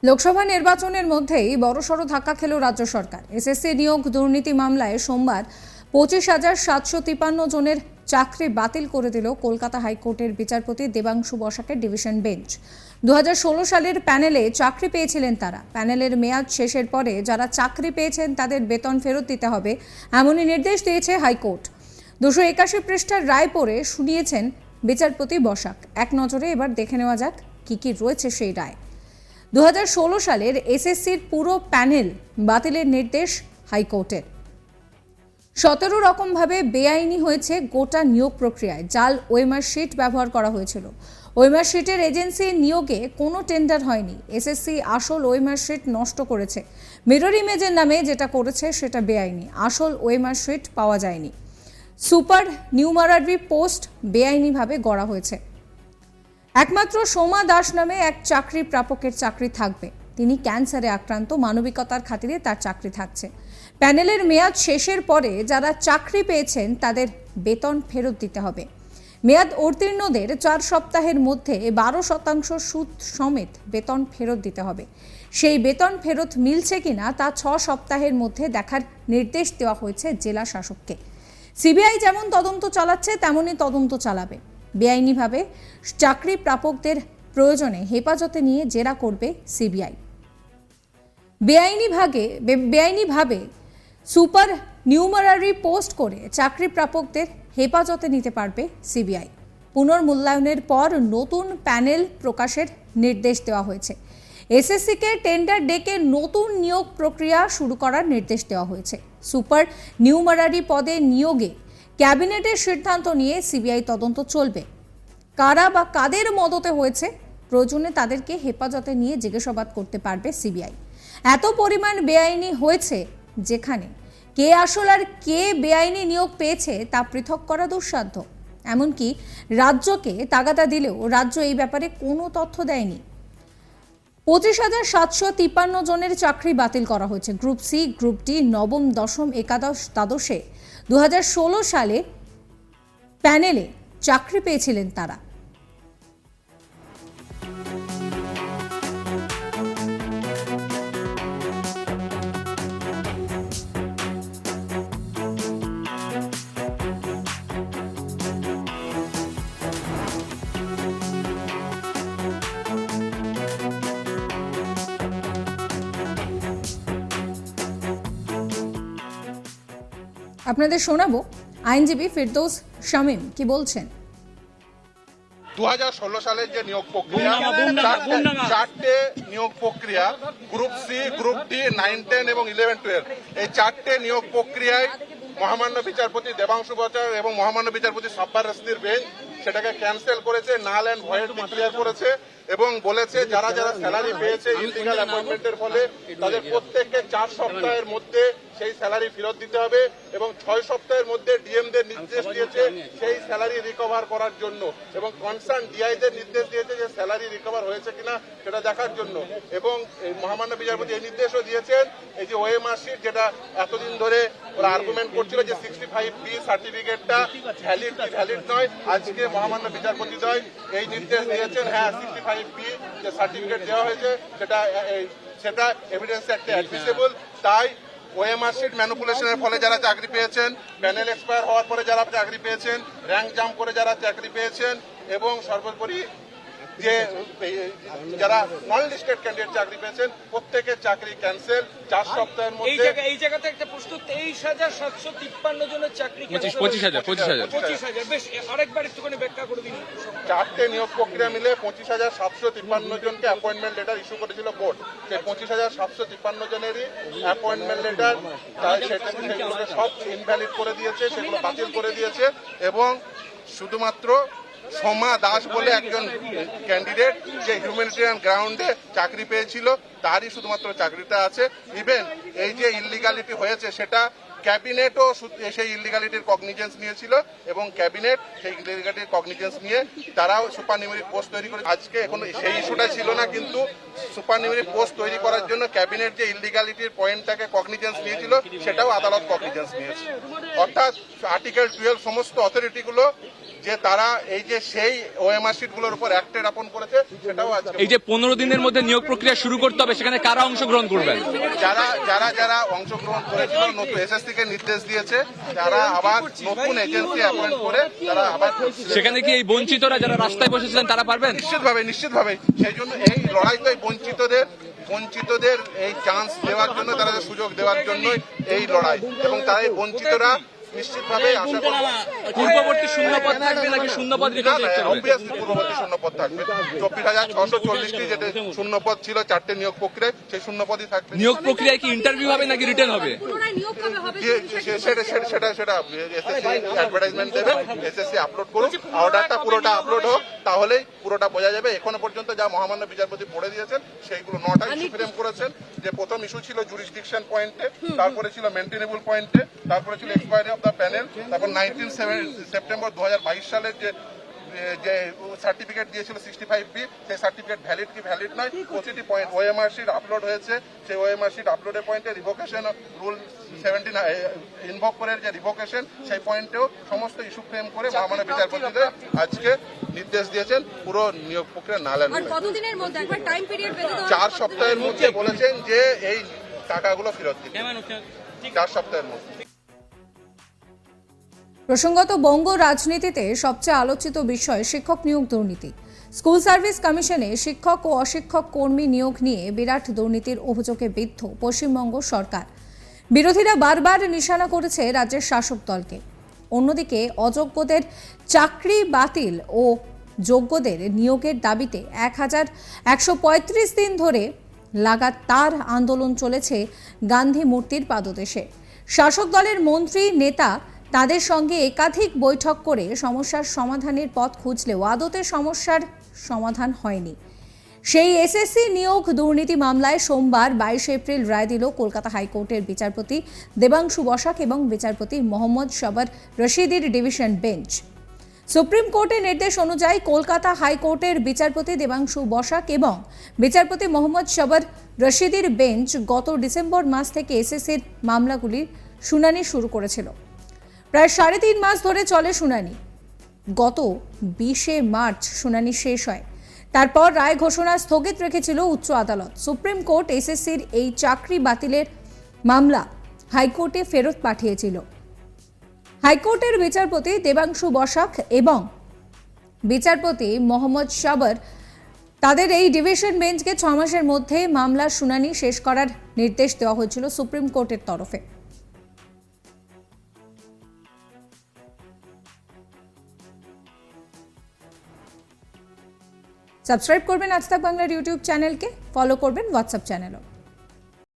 লোকসভা নির্বাচনের মধ্যেই বড়সড় ধাক্কা খেল রাজ্য সরকার। এসএসসি নিয়োগ দুর্নীতি মামলায় সোমবার 25,753 জনের চাকরি বাতিল করে দিল কলকাতা হাইকোর্টের বিচারপতি দেবাংশু বসাকের ডিভিশন বেঞ্চ। 2016 সালের প্যানেলে চাকরি পেয়েছিলেন তারা। প্যানেলের মেয়াদ শেষের পরে যারা চাকরি পেয়েছেন তাদের বেতন ফেরত দিতে হবে, এমনই নির্দেশ দিয়েছে হাইকোর্ট। 281 পৃষ্ঠার রায় পড়ে শুনিয়েছেন বিচারপতি বসাক। এক নজরে এবার দেখে নেওয়া যাক কি কি রয়েছে সেই রায়। 2016 সালের এসএসসির পুরো প্যানেল বাতিলের নির্দেশ হাইকোর্টের। 17 রকমভাবে বেআইনি হয়েছে গোটা নিয়োগ প্রক্রিয়ায়। জাল ওএমআর শিট ব্যবহার করা হয়েছিল। ওএমআর শিটের এজেন্সি নিয়োগে কোনো টেন্ডার হয়নি। এসএসসি আসল ওএমআর শিট নষ্ট করেছে। মিরর ইমেজের নামে যেটা করেছে সেটা বেআইনি। আসল ওএমআর শিট পাওয়া যায়নি। সুপার নিউমারারি পোস্ট বেআইনিভাবে গড়া হয়েছে। একমাত্র সোমা দাস নামে এক চাকরি প্রাপকের চাকরি থাকবে। তিনি ক্যান্সারে আক্রান্ত, মানবিকতার খাতিরে তার চাকরি থাকছে। প্যানেলের মেয়াদ শেষের পরে যারা চাকরি পেয়েছেন তাদের বেতন ফেরত দিতে হবে। মেয়াদ উত্তীর্ণদের 4 সপ্তাহের মধ্যে 12% সুদ সমেত বেতন ফেরত দিতে হবে। সেই বেতন ফেরত মিলছে কিনা তা 6 সপ্তাহের মধ্যে দেখার নির্দেশ দেওয়া হয়েছে জেলা শাসককে। সিবিআই যেমন তদন্ত চালাচ্ছে তেমনই তদন্ত চালাবে। বেআইনিভাবে চাকরি প্রাপকদের প্রয়োজনে হেফাজতে নিয়ে জেরা করবে সিবিআই। বেআইনিভাবে সুপার নিউমারারি পোস্ট করে চাকরি প্রাপকদের হেফাজতে নিতে পারবে সিবিআই। পুনর্মূল্যায়নের পর নতুন প্যানেল প্রকাশের নির্দেশ দেওয়া হয়েছে। এসএসসিকে টেন্ডার ডেকে নতুন নিয়োগ প্রক্রিয়া শুরু করার নির্দেশ দেওয়া হয়েছে। সুপার নিউমারারি পদে নিয়োগে ক্যাবিনেটের সিদ্ধান্ত নিয়ে সিবিআই তদন্ত চলবে। কারা বা কাদের মদতে হয়েছে প্রয়োজনে তাদেরকে হেফাজতে নিয়ে জিজ্ঞাসাবাদ করতে পারবে সিবিআই। এত পরিমাণ বেআইনি হয়েছে যেখানে কে আসল আর কে বেআইনি নিয়োগ পেয়েছে তা পৃথক করা দুঃসাধ্য। এমনকি রাজ্যকে তাগাদা দিলেও রাজ্য এই ব্যাপারে কোনো তথ্য দেয়নি। 25,753 জনের চাকরি বাতিল করা হয়েছে। গ্রুপ সি, গ্রুপ ডি, নবম, দশম, একাদশ, দ্বাদশে 2016 সালে প্যানেলে চাকরি পেয়েছিলেন তারা। আপনাদের শোনাবো আইনজীবী ফেরদৌস শামীম কি বলছেন। 2016 সালের যে নিয়োগ প্রক্রিয়া, চারটে নিয়োগ প্রক্রিয়া, গ্রুপ সি, গ্রুপ ডি, 9, 10 এবং 11, 12, এই চারটে নিয়োগ প্রক্রিয়ায় মহামান্য বিচারপতি দেবাংশু বসাক এবং মহামান্য বিচারপতি সাব্বার রেস্তির বেঞ্চ সেটাকে ক্যান্সেল করেছে, নাল অ্যান্ড ভয়েড ডিক্লেয়ার করেছে এবং বলেছে যারা যারা স্যালারি পেয়েছে ইললিগাল অ্যাপয়েন্টমেন্টের ফলে তাদের প্রত্যেককে 4 সপ্তাহের মধ্যে সেই স্যালারি ফেরত দিতে হবে এবং 6 সপ্তাহের মধ্যে ডিএমদের নির্দেশ দিয়েছে সেই স্যালারি রিকভার করার জন্য এবং কনসার্ন ডিআইদের নির্দেশ দিয়েছে যে স্যালারি রিকভার হয়েছে কিনা সেটা দেখার জন্য। এবং মহামান্য বিচারপতি এই নির্দেশও দিয়েছেন এই যে ওএমআর শিট যেটা এতদিন ধরে ওরা আর্গুমেন্ট করছিল যে 65B সার্টিফিকেটটা ভ্যালিড নয়, আজকে মহামান্য বিচারপতিদ্বয় এই নির্দেশ দিয়েছেন হ্যাঁ 65B যে সার্টিফিকেট দেওয়া হয়েছে সেটা এভিডেন্স একটা অ্যাডমিসেবল। তাই ওএমআর শিট ম্যানিপুলেশনের ফলে যারা চাকরি পেয়েছেন, প্যানেল এক্সপায়ার হওয়ার পরে যারা চাকরি পেয়েছেন, র্যাঙ্ক জাম্প করে যারা চাকরি পেয়েছেন এবং সর্বোপরি যে যারা নন লিস্টেড ক্যান্ডিডেট চাকরি পেয়েছেন প্রত্যেকের চাকরি ক্যান্সেল 4 সপ্তাহের মধ্যে। এই জায়গাতে একটা প্রশ্ন, 23,753 জনের চাকরি 25,000 বেশ আরেকবার একটুখানি ব্যাখ্যা করে দিন। চারটে নিয়োগ প্রক্রিয়া মিলে 25,753 জনকে অ্যাপয়েন্টমেন্ট লেটার ইস্যু করেছিল কোর্ট। সেই 25,753 জনেরই অ্যাপয়েন্টমেন্ট লেটার সেগুলোকে সব ইনভ্যালিড করে দিয়েছে, সেগুলো বাতিল করে দিয়েছে এবং শুধুমাত্র সোমা দাস বলে একজন ক্যান্ডিডেট যে হিউম্যানিটেরিয়ান গ্রাউন্ডে চাকরি পেয়েছিল তারই শুধুমাত্র চাকরিটা আছে। ইভেন এই যে ইললিগালিটি হয়েছে সেটা ক্যাবিনেটও সেই ইলিগালিটির কগনিজেন্স নিয়েছিল এবং ক্যাবিনেট সেই ইলিগালিটির কগনিজেন্স নিয়ে তারাও সুপার নিউমেরিক পোস্ট তৈরি করে। আজকে এখন সেই ইস্যুটা ছিল না, কিন্তু সুপার নিউমেরিক পোস্ট তৈরি করার জন্য ক্যাবিনেট যে ইলিগালিটির পয়েন্টটাকে কগনিজেন্স নিয়েছিল সেটাও আদালত কগনিজেন্স নিয়েছে। অর্থাৎ আর্টিকেল 12 সমস্ত অথরিটিগুলো যে তারা এই যে সেই ওএমআর শিটগুলোর উপর অ্যাক্টেড আপন করেছে সেটাও আজকে। এই যে 15 দিনের মধ্যে নিয়োগ প্রক্রিয়া শুরু করতে হবে, সেখানে কারা অংশগ্রহণ করবেন? যারা অংশগ্রহণ করেছিল, নতুন এসএসসি কে নির্দেশ দিয়েছে তারা আবার নতুন এজেন্সি অ্যাপয়েন্ট করে তারা আবার। সেখানে কি এই বঞ্চিতরা যারা রাস্তায় বসেছিলেন তারা পারবেন? নিশ্চিতভাবে সেই জন্য এই লড়াই তো বঞ্চিতদের এই চান্স দেওয়ার জন্য, তারা সুযোগ দেওয়ার জন্যই এই লড়াই, এবং তারা এই বঞ্চিতরা নিশ্চিতভাবে আশা করব পূর্ববর্তী শূন্যপদ থাকবে নাকি শূন্যপদ রেখে দিতে হবে? অবভিয়াসলি পূর্ববর্তী শূন্যপদ থাকবে। 24,640টি যেটা শূন্যপদ ছিল 4টে নিয়োগ প্রক্রিয়ায়, সেই শূন্যপদই থাকবে। নিয়োগ প্রক্রিয়ায় কি ইন্টারভিউ হবে নাকি রিটেন হবে? সেটা এসএসসি অ্যাডভার্টাইজমেন্ট দেবে, এসএসসি আপলোড করুক, অর্ডারটা পুরোটা আপলোড হোক, তাহলেই পুরোটা বোঝা যাবে। এখনো পর্যন্ত যা মহামান্য বিচারপতি পড়ে দিয়েছেন সেইগুলো 9টা ইস্যু ফ্রেম করেছেন। যে প্রথম ইস্যু ছিল জুরিসডিকশন পয়েন্টে, তারপরে ছিল মেনটেনেবল পয়েন্টে, তারপরে ছিল এক্সপায়ারি অফ দ্য প্যানেল, তারপর 19 সেপ্টেম্বর 2022 সালের যে সার্টিফিকেট দিয়েছিল 65B, সেই সার্টিফিকেট ভ্যালিড কি ভ্যালিড নয়, প্রতিটি পয়েন্ট ওএমআর শিট আপলোড হয়েছে। সেই ওএমআর শিট আপলোডের পয়েন্টে রিভোকেশন রুল 17 ইনভোক করে যে রিভোকেশন, সেই পয়েন্টেও সমস্ত ইস্যু ফ্রেম করে মহামান্য বিচারপতিদের আজকে নির্দেশ দিয়েছেন পুরো নিয়োগ প্রক্রিয়া নালান। 4 সপ্তাহের মধ্যে বলেছেন যে এই টাকাগুলো ফেরত দিতে, 4 সপ্তাহের মধ্যে। প্রসঙ্গত, বঙ্গ রাজনীতিতে সবচেয়ে আলোচিত বিষয় শিক্ষক নিয়োগ দুর্নীতি। স্কুল সার্ভিস কমিশনে শিক্ষক ও অশিক্ষক কর্মী নিয়োগ নিয়ে বিরাট দুর্নীতির অভিযোগে বিদ্ধ পশ্চিমবঙ্গ সরকার। বিরোধীরা বারবার নিশানা করেছে রাজ্যের শাসক দলকে। অন্যদিকে অযোগ্যদের চাকরি বাতিল ও যোগ্যদের নিয়োগের দাবিতে 1135 দিন ধরে লাগাতার আন্দোলন চলেছে গান্ধী মূর্তির পাদদেশে। শাসক দলের মন্ত্রী নেতা তাদের সঙ্গে একাধিক বৈঠক করে সমস্যার সমাধানের পথ খুঁজলেও আদতে সমস্যার সমাধান হয়নি। সেই এসএসসি নিয়োগ দুর্নীতি মামলায় সোমবার 22 এপ্রিল রায় দিল কলকাতা হাইকোর্টের বিচারপতি দেবাংশু বসাক এবং বিচারপতি মোহাম্মদ সবর রশিদির ডিভিশন বেঞ্চ। সুপ্রিম কোর্টের নির্দেশ অনুযায়ী কলকাতা হাইকোর্টের বিচারপতি দেবাংশু বসাক এবং বিচারপতি মোহাম্মদ সবর রশিদির বেঞ্চ গত ডিসেম্বর মাস থেকে এসএসসির মামলাগুলির শুনানি শুরু করেছিল। প্রায় 3.5 মাস ধরে চলে শুনানি। গত 20 মার্চ শুনানি শেষ হয়। তারপর রায় ঘোষণা স্থগিত রেখেছিল উচ্চ আদালত। সুপ্রিম কোর্ট এসএসসির এই চাকরি বাতিলের মামলা হাইকোর্টে ফেরত পাঠিয়েছিল। হাইকোর্টের বিচারপতি দেবাংশু বসাক এবং বিচারপতি মোহাম্মদ সবর তাদের এই ডিভিশন বেঞ্চকে 6 মাসের মধ্যে মামলার শুনানি শেষ করার নির্দেশ দেওয়া হয়েছিল সুপ্রিম কোর্টের তরফে। সাবস্ক্রাইব করবেন আজ তাক বাংলার ইউটিউব চ্যানেলকে, ফলো করবেন হোয়াটসঅ্যাপ চ্যানেলও।